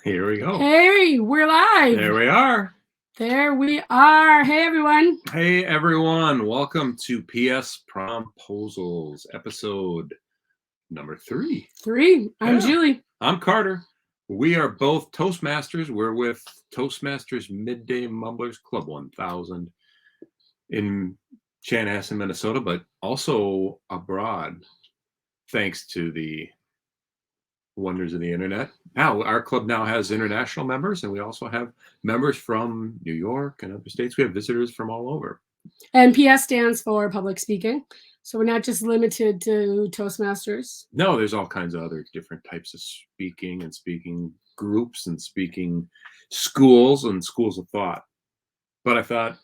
Here we go. Hey, we're live. There we are. There we are. Hey, everyone. Hey, everyone. Welcome to PS Promposals, episode number 3. 3. I'm Yeah. Julie. I'm Carter. We are both Toastmasters. We're with Toastmasters Midday Mumblers Club 1000 in Chanhassen, Minnesota, but also abroad, thanks to the wonders of the internet. Now, our club now has international members, and we also have members from New York and other states. We have visitors from all over. And PS stands for public speaking. So we're not just limited to Toastmasters. No, there's all kinds of other different types of speaking and speaking groups and speaking schools and schools of thought. But I thought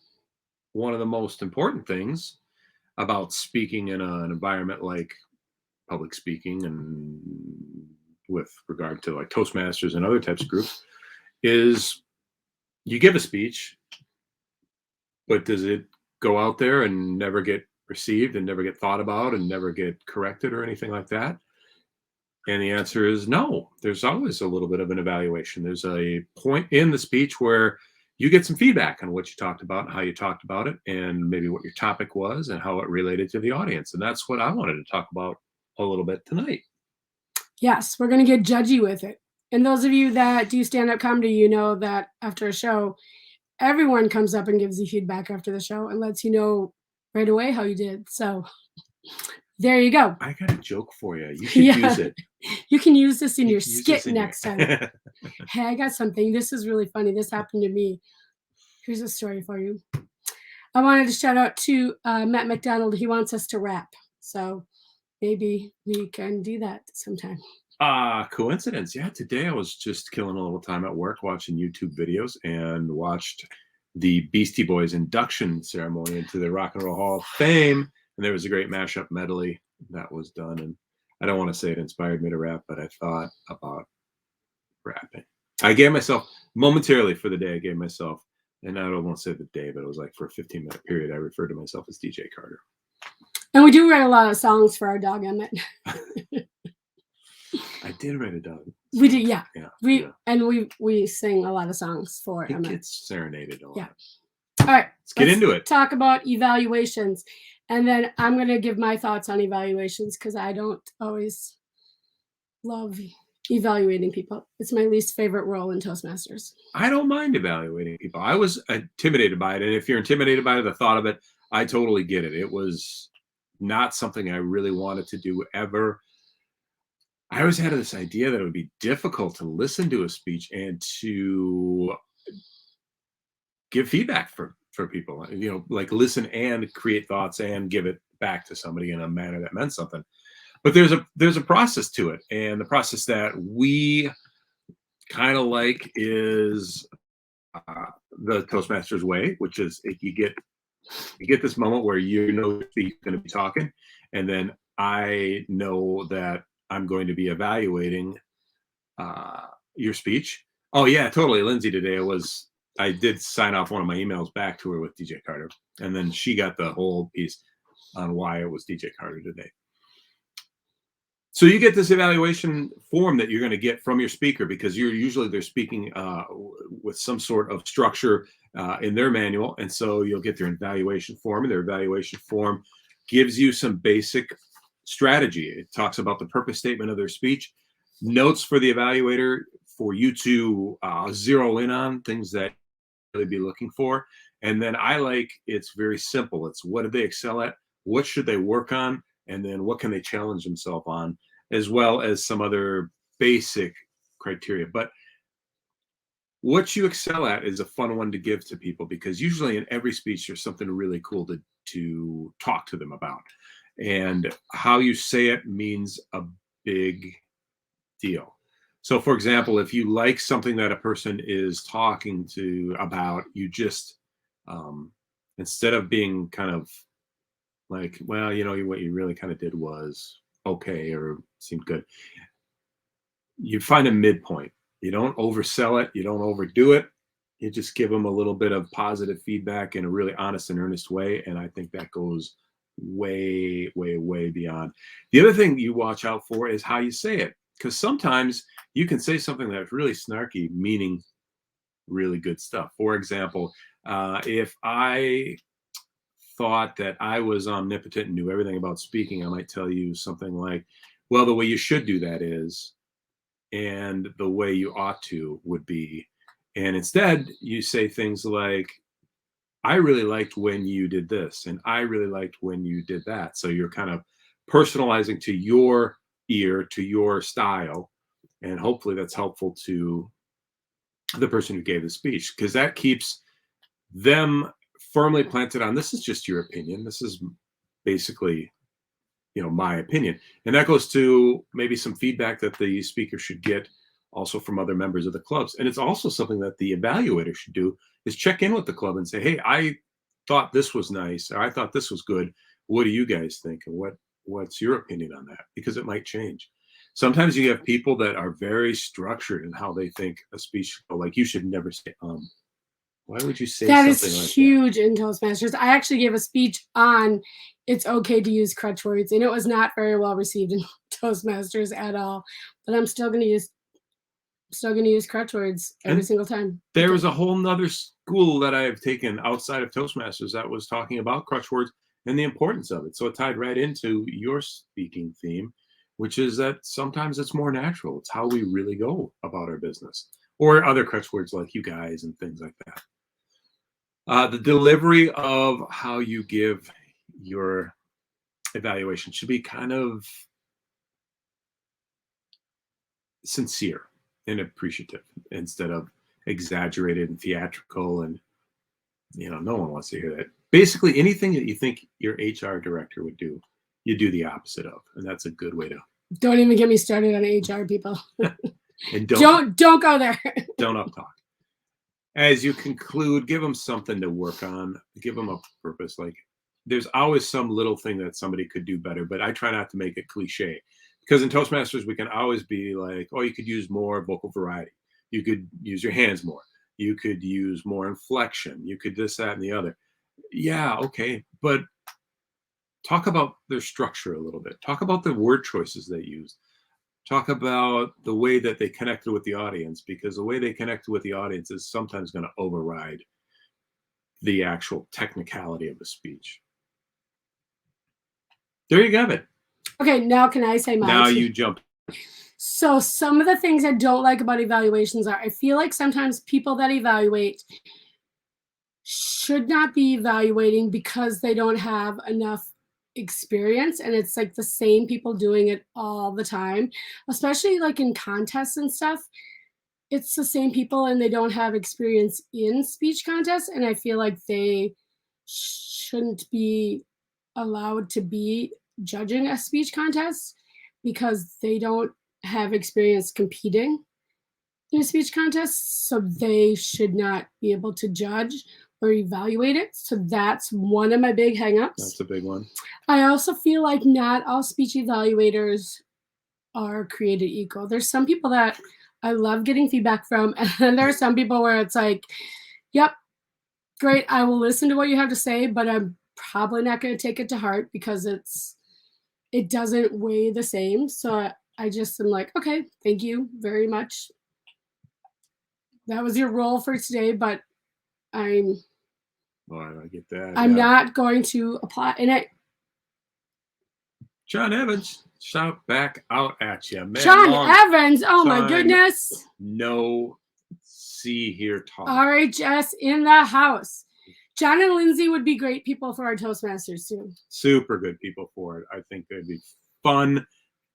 one of the most important things about speaking in an environment like public speaking and with regard to like Toastmasters and other types of groups is you give a speech, but does it go out there and never get received and never get thought about and never get corrected or anything like that? And the answer is no. There's always a little bit of an evaluation. There's a point in the speech where you get some feedback on what you talked about and how you talked about it and maybe what your topic was and how it related to the audience. And that's what I wanted to talk about a little bit tonight. Yes, we're going to get judgy with it. And those of you that do stand-up comedy, you know that after a show, everyone comes up and gives you feedback after the show and lets you know right away how you did. So there you go. I got a joke for you. You should use it. You can use this in your skit next time. Hey, I got something. This is really funny. This happened to me. Here's a story for you. I wanted to shout out to Matt McDonald. He wants us to rap. So maybe we can do that sometime. Coincidence. Yeah, today I was just killing a little time at work watching YouTube videos and watched the Beastie Boys induction ceremony into the Rock and Roll Hall of Fame. And there was a great mashup medley that was done. And I don't want to say it inspired me to rap, but I thought about rapping. I gave myself momentarily for the day, I gave myself, and I don't want to say the day, but it was like for a 15-minute period, I referred to myself as DJ Carter. And we do write a lot of songs for our dog, Emmett. I did write a dog. We did, yeah. And we sing a lot of songs for it Emmett. gets serenaded a lot. Yeah. All right. Let's get into it. Talk about evaluations. And then I'm going to give my thoughts on evaluations because I don't always love evaluating people. It's my least favorite role in Toastmasters. I don't mind evaluating people. I was intimidated by it. And if you're intimidated by the thought of it, I totally get it. It was not something I really wanted to do ever. I always had this idea that it would be difficult to listen to a speech and to give feedback for people, you know, like listen and create thoughts and give it back to somebody in a manner that meant something. But there's a process to it. And the process that we kind of like is the Toastmasters way, which is you get this moment where you know you're going to be talking, and then I know that I'm going to be evaluating your speech. Oh yeah, totally. Lindsay today I did sign off one of my emails back to her with DJ Carter, and then she got the whole piece on why it was DJ Carter today. So you get this evaluation form that you're going to get from your speaker because they're speaking with some sort of structure in their manual, and so you'll get their evaluation form, and their evaluation form gives you some basic strategy. It talks about the purpose statement of their speech, notes for the evaluator for you to zero in on things that really be looking for. And then it's very simple. It's what did they excel at? What should they work on? And then what can they challenge themselves on, as well as some other basic criteria. But what you excel at is a fun one to give to people because usually in every speech, there's something really cool to talk to them about. And how you say it means a big deal. So, for example, if you like something that a person is talking to about, you just, instead of being kind of like, well, you know, what you really kind of did was okay or seemed good, you find a midpoint. You don't oversell it. You don't overdo it. You just give them a little bit of positive feedback in a really honest and earnest way. And I think that goes way, way, way beyond. The other thing you watch out for is how you say it. Because sometimes you can say something that's really snarky, meaning really good stuff. For example, if I thought that I was omnipotent and knew everything about speaking, I might tell you something like, well, the way you should do that is, and the way you ought to would be. And instead, you say things like, I really liked when you did this, and I really liked when you did that. So you're kind of personalizing to your ear, to your style. And hopefully that's helpful to the person who gave the speech, because that keeps them firmly planted on, this is just your opinion. This is basically, my opinion. And that goes to maybe some feedback that the speaker should get also from other members of the clubs. And it's also something that the evaluator should do, is check in with the club and say, hey, I thought this was nice, or I thought this was good. What do you guys think? And what's your opinion on that? Because it might change. Sometimes you have people that are very structured in how they think a speech should go. Like, you should never say, why would you say that something is like huge in Toastmasters. I actually gave a speech on it's okay to use crutch words, and it was not very well received in Toastmasters at all. But I'm still going to use crutch words every single time. There was a whole nother school that I've taken outside of Toastmasters that was talking about crutch words and the importance of it. So it tied right into your speaking theme, which is that sometimes it's more natural. It's how we really go about our business, or other crutch words like you guys and things like that. The delivery of how you give your evaluation should be kind of sincere and appreciative instead of exaggerated and theatrical. And, no one wants to hear that. Basically, anything that you think your HR director would do, you do the opposite of. And that's a good way to. Don't even get me started on HR people. And don't go there. Don't uptalk. As you conclude, give them something to work on. Give them a purpose. Like, there's always some little thing that somebody could do better, but I try not to make it cliche, because in Toastmasters, we can always be like, oh, you could use more vocal variety. You could use your hands more. You could use more inflection. You could this, that, and the other. Yeah, okay. But talk about their structure a little bit. Talk about the word choices they used. Talk about the way that they connected with the audience, because the way they connected with the audience is sometimes going to override the actual technicality of the speech. There you have it. Okay, now can I say mine? Now you jump. So some of the things I don't like about evaluations are, I feel like sometimes people that evaluate should not be evaluating because they don't have enough experience, and it's like the same people doing it all the time, especially like in contests and stuff. It's the same people and they don't have experience in speech contests, and I feel like they shouldn't be allowed to be judging a speech contest because they don't have experience competing in a speech contest, so they should not be able to judge or evaluate it. So that's one of my big hangups. That's a big one. I also feel like not all speech evaluators are created equal. There's some people that I love getting feedback from, and then there are some people where it's like, yep, great, I will listen to what you have to say, but I'm probably not going to take it to heart because it doesn't weigh the same. So I just am like, okay, thank you very much. That was your role for today, but I get that. I'm not going to apply. And John Evans, shout back out at you, man. John Evans, oh my goodness. No, see here talk. RHS in the house. John and Lindsay would be great people for our Toastmasters too. Super good people for it. I think they'd be fun.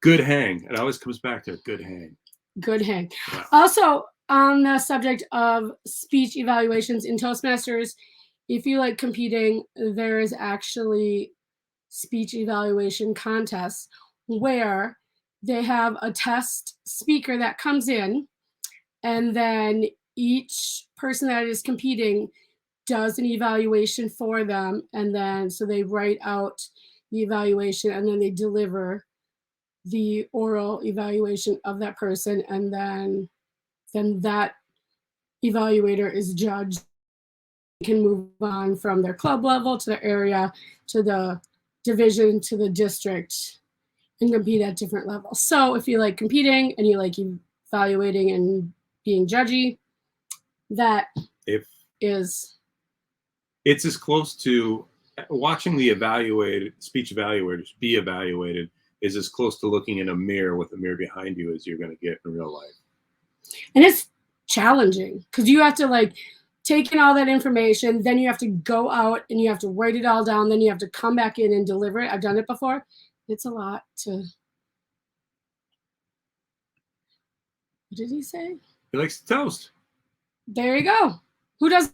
Good hang. It always comes back to a good hang. Good hang. Yeah. Also, on the subject of speech evaluations in Toastmasters, if you like competing, there is actually speech evaluation contests where they have a test speaker that comes in, and then each person that is competing does an evaluation for them, and then so they write out the evaluation and then they deliver the oral evaluation of that person, and then that evaluator is judged, can move on from their club level to their area to the division to the district and compete at different levels. So if you like competing and you like evaluating and being judgy. That If is, it's as close to watching the speech evaluators be evaluated is as close to looking in a mirror with a mirror behind you as you're going to get in real life. and it's challenging because you have to like take in all that information, then you have to go out and you have to write it all down, then you have to come back in and deliver it. I've done it before. It's a lot to. What did he say? He likes to toast. There you go. Who does?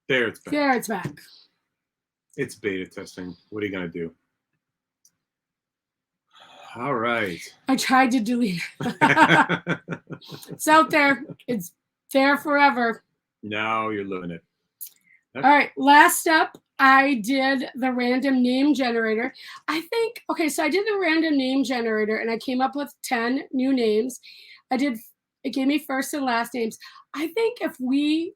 There, it's back. There, it's back. It's beta testing. What are you going to do? All right. I tried to delete it. It's out there. It's there forever. Now you're living it. All right. Last up, I did the random name generator. I think, okay, so I did the random name generator and I came up with 10 new names. It gave me first and last names. I think if we,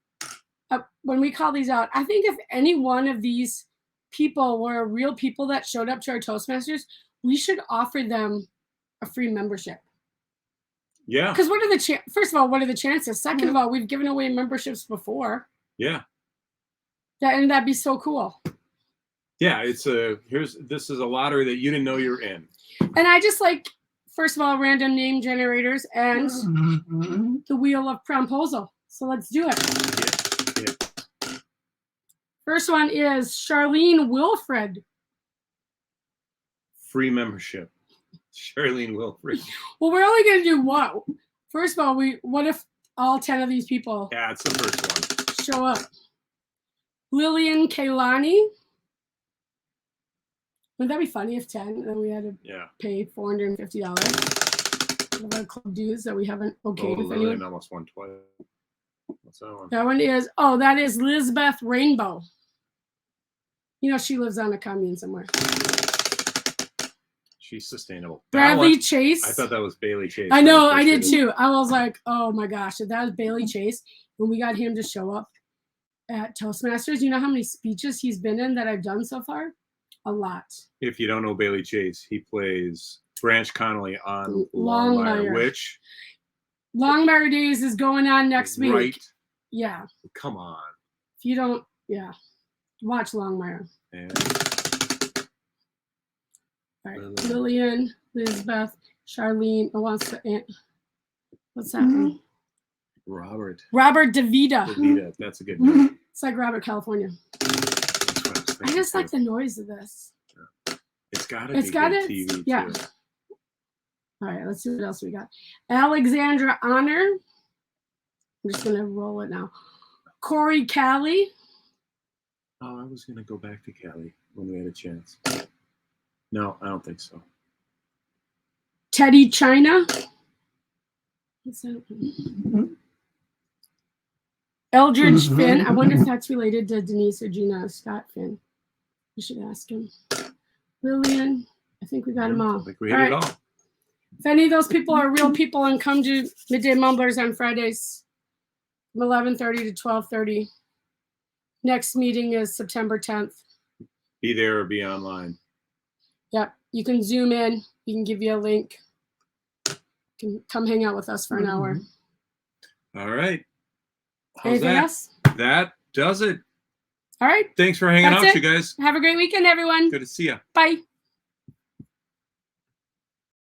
when we call these out, I think if any one of these people were real people that showed up to our Toastmasters, we should offer them a free membership. Yeah. Because what are the first of all, what are the chances? Second of all, we've given away memberships before. Yeah. That'd be so cool. Yeah, this is a lottery that you didn't know you're in. And I just like, first of all, random name generators and the wheel of Promposal. So let's do it. Yeah. First one is Charlene Wilfred. Free membership. Charlene Wilfred. Well, we're only going to do what? First of all, what if all 10 of these people Yeah, it's the first one. show up? Lillian Kaylani. Wouldn't that be funny if 10 and then we had to pay $450 of our club dues that we haven't okayed with anyone? Lillian almost won twice. What's that one? That one is, that is Lizbeth Rainbow. You know, she lives on a commune somewhere. She's sustainable. Bradley Chase. I thought that was Bailey Chase. I know, I did too. I was like, oh my gosh, if that was Bailey Chase, when we got him to show up at Toastmasters, you know how many speeches he's been in that I've done so far? A lot. If you don't know Bailey Chase, he plays Branch Connolly on Longmire, which Longmire Days is going on next week. Right. Yeah. Come on. If you don't, watch Longmire. Yeah. All right. Lillian, Lizbeth, Charlene. What's that one? Robert DeVita. DeVita. That's a good name. It's like Robert California. I just like the noise of this. Yeah. It's got to be good TV yeah. too. All right, let's see what else we got. Alexandra Honor. I'm just going to roll it now. Corey Callie. Oh, I was going to go back to Callie when we had a chance. No, I don't think so. Teddy China. What's that? Eldridge Finn. I wonder if that's related to Denise or Gina Scott Finn. We should ask him. Lillian. I think we got them all. I think we hit it all. If any of those people are real people and come to Midday Mumblers on Fridays from 11:30 to 12:30. Next meeting is September 10th. Be there or be online. Yep. You can Zoom in. We can give you a link. You can come hang out with us for an hour. All right. Anything else? That does it. All right. Thanks for hanging out, you guys. Have a great weekend, everyone. Good to see you. Bye.